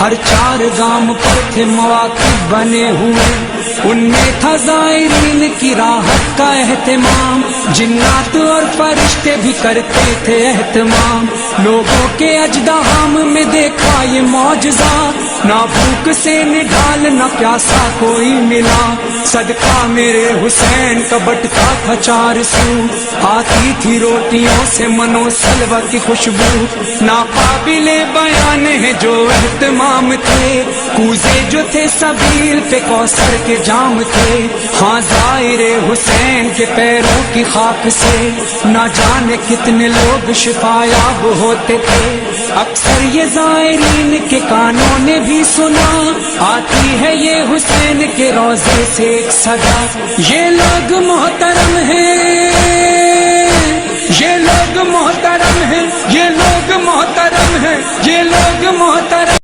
ہر 4 گام پر تھے مواقف بنے ہوئے، ان میں تھا زائرین کی راحت کا اہتمام، جنات اور فرشتے بھی کرتے تھے اہتمام، لوگوں کے اژدہام میں دیکھا یہ معجزہ، نہ بھوک سے نڈھال نہ پیاسا کوئی ملا، صدقہ میرے حسین کا بٹتا تھا 4 سو، آتی تھی روٹیوں سے منو سلوہ کی خوشبو، ناقابل بیان ہے جو اہتمام تھے، کوزے جو تھے سبیل پہ کوثر کے جام تھے، ہاں ظاہر حسین کے پیروں کی خاک سے نہ جانے کتنے لوگ شفایاب ہوتے تھے، اکثر یہ زائرین کے کانوں نے بھی سنا، آتی ہے یہ حسین کے روضے سے ایک صدا، یہ لوگ محترم ہیں، یہ لوگ محترم ہیں، یہ لوگ محترم ہیں، یہ لوگ محترم